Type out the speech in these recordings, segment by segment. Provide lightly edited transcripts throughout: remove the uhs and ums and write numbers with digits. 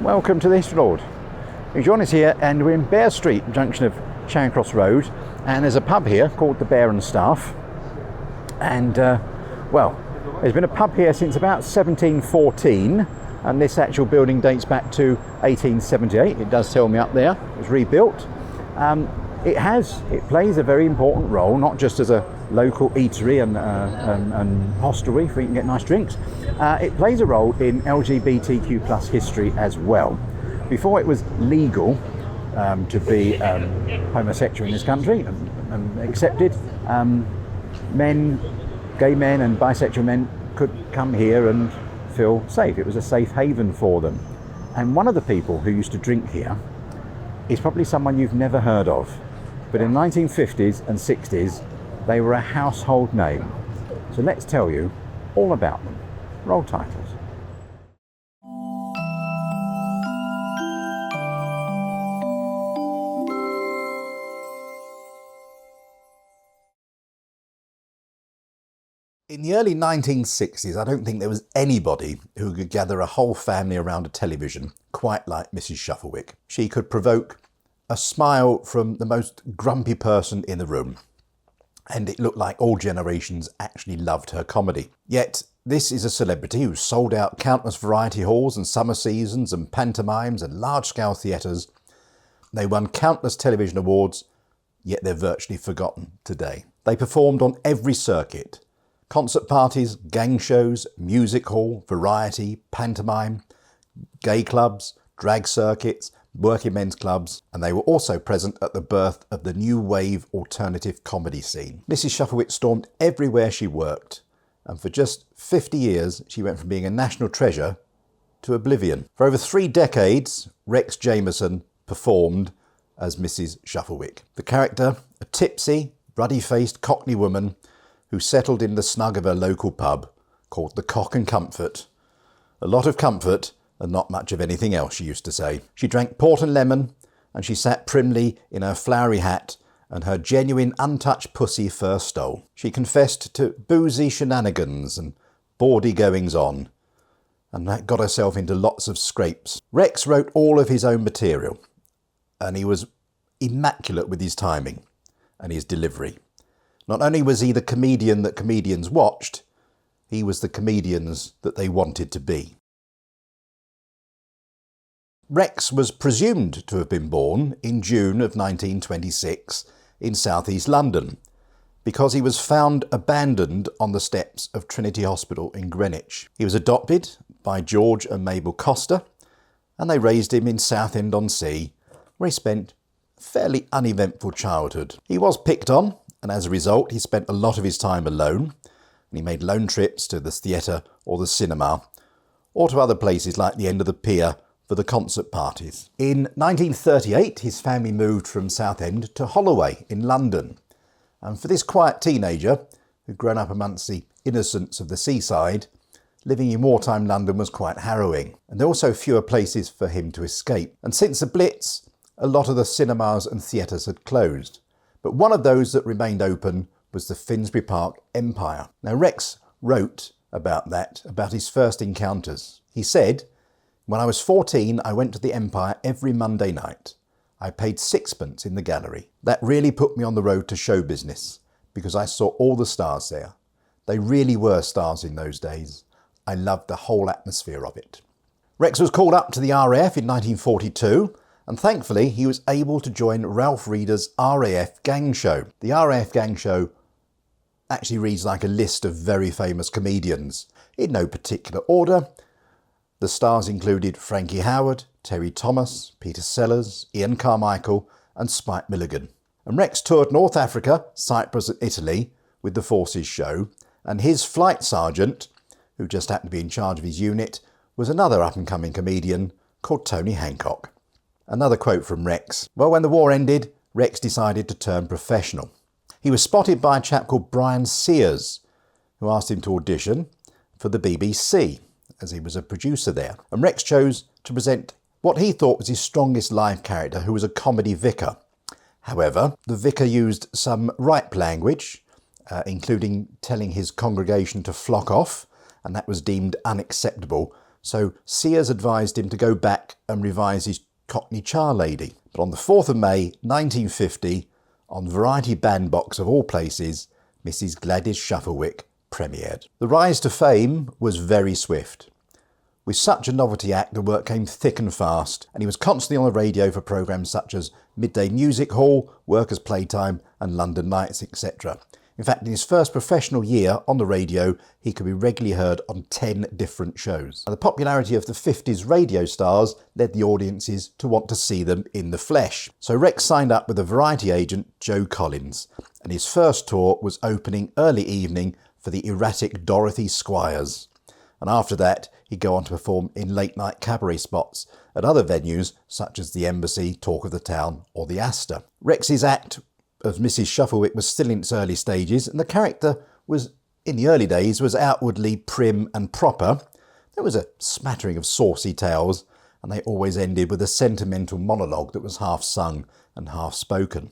Welcome to the History Lord. You join us here, and we're in Bear Street, junction of Charing Cross Road, and there's a pub here called the Bear and Staff. And well, there's been a pub here since about 1714, and this actual building dates back to 1878. It does tell me up there. It was rebuilt. It plays a very important role, not just as a local eatery and hostelry where you can get nice drinks. It plays a role in LGBTQ plus history as well. Before it was legal to be homosexual in this country and accepted, gay men and bisexual men could come here and feel safe. It was a safe haven for them. And one of the people who used to drink here is probably someone you've never heard of. But in the 1950s and 60s, they were a household name. So let's tell you all about them. Roll titles. In the early 1960s, I don't think there was anybody who could gather a whole family around a television quite like Mrs Shufflewick. She could provoke a smile from the most grumpy person in the room, and it looked like all generations actually loved her comedy. Yet, this is a celebrity who sold out countless variety halls and summer seasons and pantomimes and large-scale theatres. They won countless television awards, yet they're virtually forgotten today. They performed on every circuit: concert parties, gang shows, music hall, variety, pantomime, gay clubs, drag circuits, working men's clubs, and they were also present at the birth of the new wave alternative comedy scene. Mrs Shufflewick stormed everywhere she worked, and for just 50 years she went from being a national treasure to oblivion. For over 3 decades, Rex Jameson performed as Mrs Shufflewick. The character, a tipsy, ruddy-faced Cockney woman who settled in the snug of her local pub called the Cock and Comfort. A lot of comfort and not much of anything else, she used to say. She drank port and lemon, and she sat primly in her flowery hat and her genuine untouched pussy fur stole. She confessed to boozy shenanigans and bawdy goings-on, and that got herself into lots of scrapes. Rex wrote all of his own material, and he was immaculate with his timing and his delivery. Not only was he the comedian that comedians watched, he was the comedians that they wanted to be. Rex was presumed to have been born in June of 1926 in southeast London because he was found abandoned on the steps of Trinity Hospital in Greenwich. He was adopted by George and Mabel Coster, and they raised him in Southend-on-Sea, where he spent a fairly uneventful childhood. He was picked on, and as a result he spent a lot of his time alone, and he made lone trips to the theatre or the cinema, or to other places like the end of the pier for the concert parties. In 1938, his family moved from Southend to Holloway in London. And for this quiet teenager, who'd grown up amongst the innocents of the seaside, living in wartime London was quite harrowing. And there were also fewer places for him to escape. And since the Blitz, a lot of the cinemas and theatres had closed. But one of those that remained open was the Finsbury Park Empire. Now, Rex wrote about that, about his first encounters. He said, "When I was 14, I went to the Empire every Monday night. I paid 6pence in the gallery. That really put me on the road to show business, because I saw all the stars there. They really were stars in those days. I loved the whole atmosphere of it." Rex was called up to the RAF in 1942, and thankfully he was able to join Ralph Reeder's RAF Gang Show. The RAF Gang Show actually reads like a list of very famous comedians, in no particular order. The stars included Frankie Howard, Terry Thomas, Peter Sellers, Ian Carmichael and Spike Milligan. And Rex toured North Africa, Cyprus and Italy with the Forces show, and his flight sergeant, who just happened to be in charge of his unit, was another up-and-coming comedian called Tony Hancock. Another quote from Rex. Well, when the war ended, Rex decided to turn professional. He was spotted by a chap called Brian Sears, who asked him to audition for the BBC, as he was a producer there. And Rex chose to present what he thought was his strongest live character, who was a comedy vicar. However, the vicar used some ripe language, including telling his congregation to flock off, and that was deemed unacceptable. so Sears advised him to go back and revise his Cockney Char Lady. But on the 4th of May 1950, on Variety Bandbox of all places, Mrs Gladys Shufflewick premiered. The rise to fame was very swift. With such a novelty act, the work came thick and fast, and he was constantly on the radio for programmes such as Midday Music Hall, Workers' Playtime and London Nights, etc. In fact, in his first professional year on the radio, he could be regularly heard on 10 different shows. And the popularity of the 50s radio stars led the audiences to want to see them in the flesh. So Rex signed up with a variety agent, Joe Collins, and his first tour was opening early evening for the erratic Dorothy Squires. And after that, he'd go on to perform in late-night cabaret spots at other venues such as the Embassy, Talk of the Town or the Astor. Rex's act of Mrs Shufflewick was still in its early stages, and the character was, in the early days, was outwardly prim and proper. There was a smattering of saucy tales, and they always ended with a sentimental monologue that was half sung and half spoken.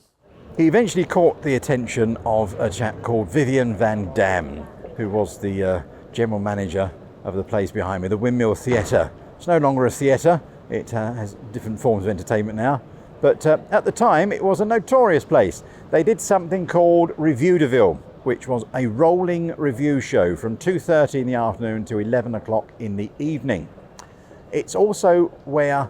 He eventually caught the attention of a chap called Vivian Van Dam, who was the general manager of the place behind me, the Windmill Theater. It's no longer a theatre, it has different forms of entertainment now, but at the time it was a notorious place. They did something called Revue de Ville, which was a rolling review show from 2:30 in the afternoon to 11 o'clock in the evening. It's also where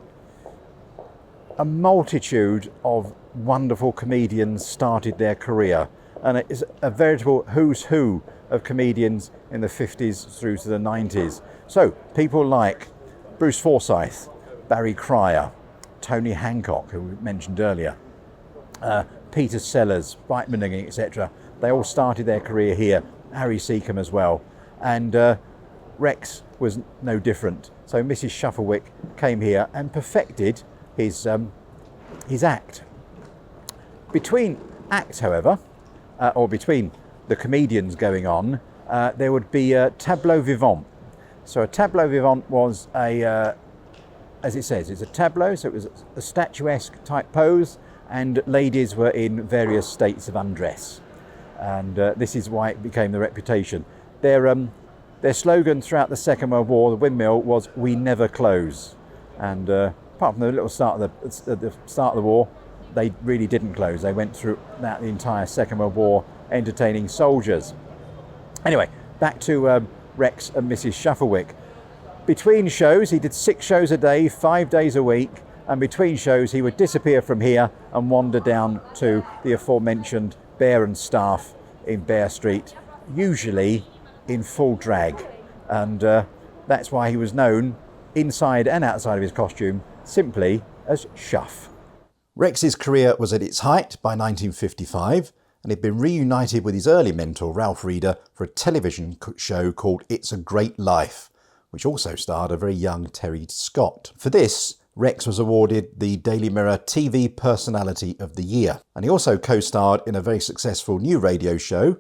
a multitude of wonderful comedians started their career, and it is a veritable who's who of comedians in the 50s through to the 90s. So people like Bruce Forsyth, Barry Cryer, Tony Hancock, who we mentioned earlier, Peter Sellers, Mike Minogue, etc. They all started their career here, Harry Seacombe as well, and Rex was no different. So Mrs Shufflewick came here and perfected his act. Between acts, however, or between the comedians going on, there would be a tableau vivant. So a tableau vivant was as it says, it's a tableau, so it was a statuesque type pose, and ladies were in various states of undress. And this is why it became the reputation. Their slogan throughout the Second World War, the Windmill, was "We never close." And apart from the little start of the start of the war, they really didn't close. They went through the entire Second World War entertaining soldiers. Anyway, back to Rex and Mrs Shufflewick. Between shows, he did 6 shows a day, 5 days a week, and between shows he would disappear from here and wander down to the aforementioned Bear and Staff in Bear Street, usually in full drag. And that's why he was known, inside and outside of his costume, simply as Shuff. Rex's career was at its height by 1955, and he'd been reunited with his early mentor Ralph Reeder for a television show called It's a Great Life, which also starred a very young Terry Scott. For this, Rex was awarded the Daily Mirror TV Personality of the Year, and he also co-starred in a very successful new radio show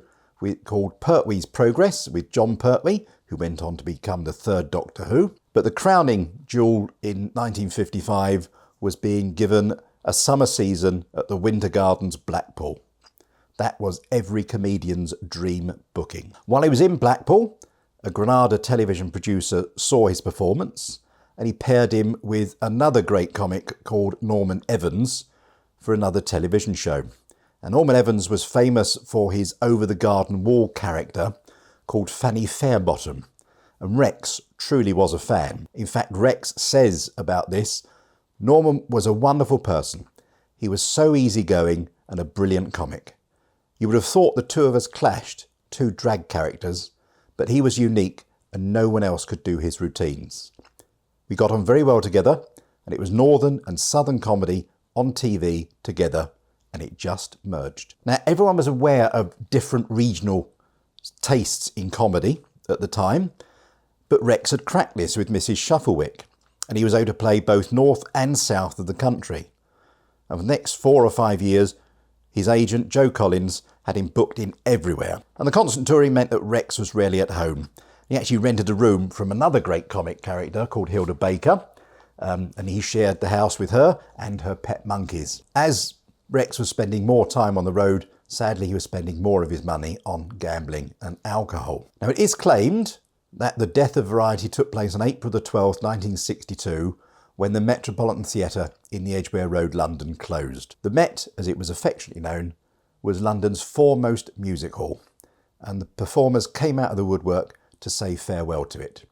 called Pertwee's Progress with John Pertwee, who went on to become the 3rd Doctor Who. But the crowning jewel in 1955 was being given a summer season at the Winter Gardens, Blackpool. That was every comedian's dream booking. While he was in Blackpool, a Granada television producer saw his performance, and he paired him with another great comic called Norman Evans for another television show. And Norman Evans was famous for his over-the-garden wall character called Fanny Fairbottom, and Rex truly was a fan. In fact, Rex says about this, "Norman was a wonderful person. He was so easygoing and a brilliant comic. You would have thought the two of us clashed, 2 drag characters, but he was unique and no one else could do his routines. We got on very well together, and it was northern and southern comedy on TV together, and it just merged." Now, everyone was aware of different regional tastes in comedy at the time, but Rex had cracked this with Mrs Shufflewick, and he was able to play both north and south of the country. And for the next 4 or 5 years, his agent, Joe Collins, had him booked in everywhere. And the constant touring meant that Rex was rarely at home. He actually rented a room from another great comic character called Hilda Baker, and he shared the house with her and her pet monkeys. As Rex was spending more time on the road, sadly he was spending more of his money on gambling and alcohol. Now, it is claimed that the death of variety took place on April the 12th, 1962, when the Metropolitan Theatre in the Edgware Road, London, closed. The Met, as it was affectionately known, was London's foremost music hall, and the performers came out of the woodwork to say farewell to it.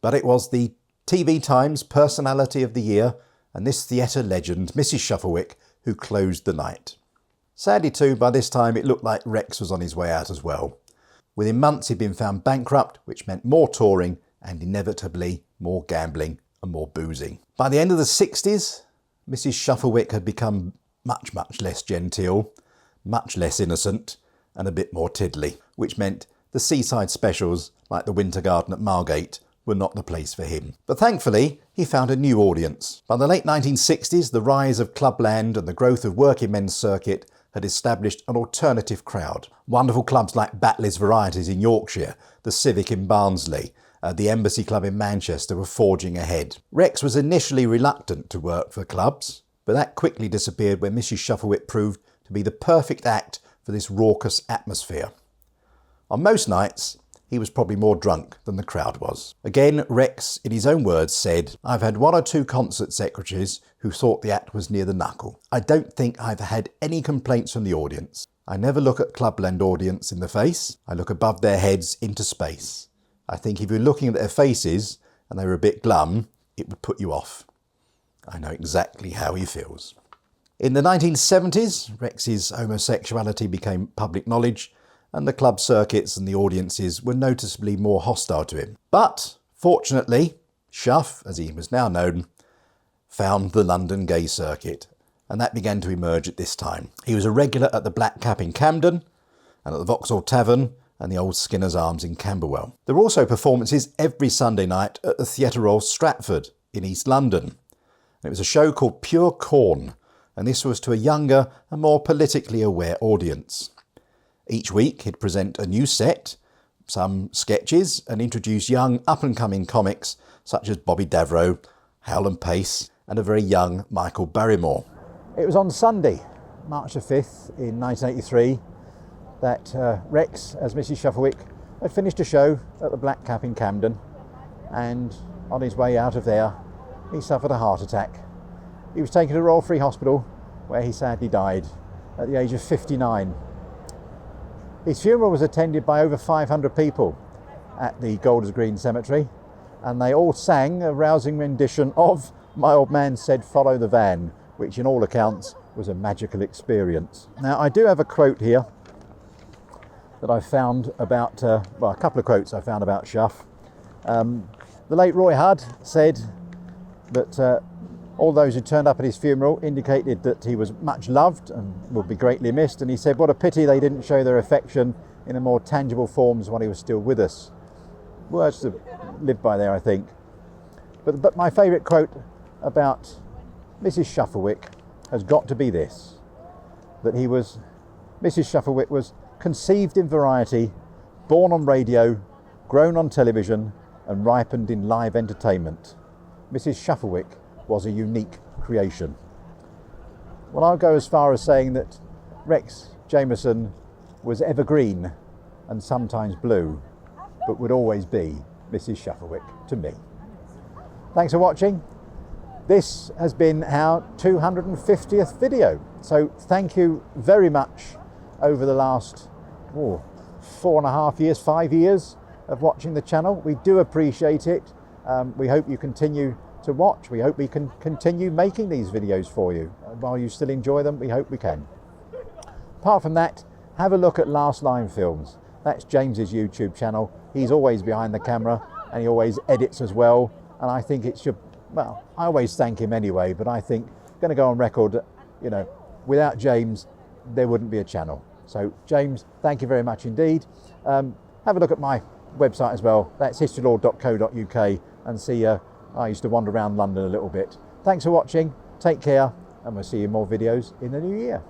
But it was the TV Times Personality of the Year and this theatre legend, Mrs Shufflewick, who closed the night. Sadly too, by this time it looked like Rex was on his way out as well. Within months he'd been found bankrupt, which meant more touring and inevitably more gambling and more boozing. By the end of the 60s, Mrs Shufflewick had become much less genteel, much less innocent and a bit more tiddly, which meant the seaside specials like the Winter Garden at Margate were not the place for him. But thankfully, he found a new audience. By the late 1960s, the rise of clubland and the growth of working men's circuit had established an alternative crowd. Wonderful clubs like Batley's Varieties in Yorkshire, the Civic in Barnsley, the Embassy Club in Manchester were forging ahead. Rex was initially reluctant to work for clubs, but that quickly disappeared when Mrs Shufflewick proved to be the perfect act for this raucous atmosphere. On most nights, he was probably more drunk than the crowd was. Again, Rex, in his own words, said, "I've had one or two concert secretaries who thought the act was near the knuckle. I don't think I've had any complaints from the audience. I never look at clubland audience in the face. I look above their heads into space. I think if you're looking at their faces and they were a bit glum, it would put you off." I know exactly how he feels. In the 1970s, Rex's homosexuality became public knowledge, and the club circuits and the audiences were noticeably more hostile to him. But, fortunately, Shuff, as he was now known, found the London gay circuit, and that began to emerge at this time. He was a regular at the Black Cap in Camden, and at the Vauxhall Tavern, and the Old Skinner's Arms in Camberwell. There were also performances every Sunday night at the Theatre Royal Stratford in East London. And it was a show called Pure Corn, and this was to a younger and more politically aware audience. Each week he'd present a new set, some sketches, and introduce young up-and-coming comics such as Bobby Davro, Howland Pace, and a very young Michael Barrymore. It was on Sunday, March the 5th in 1983, that Rex, as Mrs Shufflewick, had finished a show at the Black Cap in Camden, and on his way out of there he suffered a heart attack. He was taken to Royal Free Hospital, where he sadly died at the age of 59. His funeral was attended by over 500 people at the Golders Green Cemetery, and they all sang a rousing rendition of "My Old Man Said Follow the Van," which in all accounts was a magical experience. Now, I do have a quote here that I found about, a couple of quotes I found about Shuff. The late Roy Hudd said that all those who turned up at his funeral indicated that he was much loved and would be greatly missed, and he said, "What a pity they didn't show their affection in a more tangible forms while he was still with us." Words to live by there, I think. But my favourite quote about Mrs Shufflewick has got to be this, that Mrs Shufflewick was conceived in variety, born on radio, grown on television, and ripened in live entertainment. Mrs Shufflewick was a unique creation. Well, I'll go as far as saying that Rex Jameson was evergreen and sometimes blue, but would always be Mrs Shufflewick to me. Thanks for watching. This has been our 250th video. So thank you very much over the last 4.5 years, 5 years of watching the channel. We do appreciate it. We hope you continue to watch. We hope we can continue making these videos for you. While you still enjoy them, we hope we can. Apart from that, have a look at Last Line Films. That's James's YouTube channel. He's always behind the camera and he always edits as well. And I think it should, well, I always thank him anyway, but I think I'm going to go on record that, you know, without James, there wouldn't be a channel. So James, thank you very much indeed. Have a look at my website as well. That's historylord.co.uk, and see, I used to wander around London a little bit. Thanks for watching, take care, and we'll see you in more videos in the new year.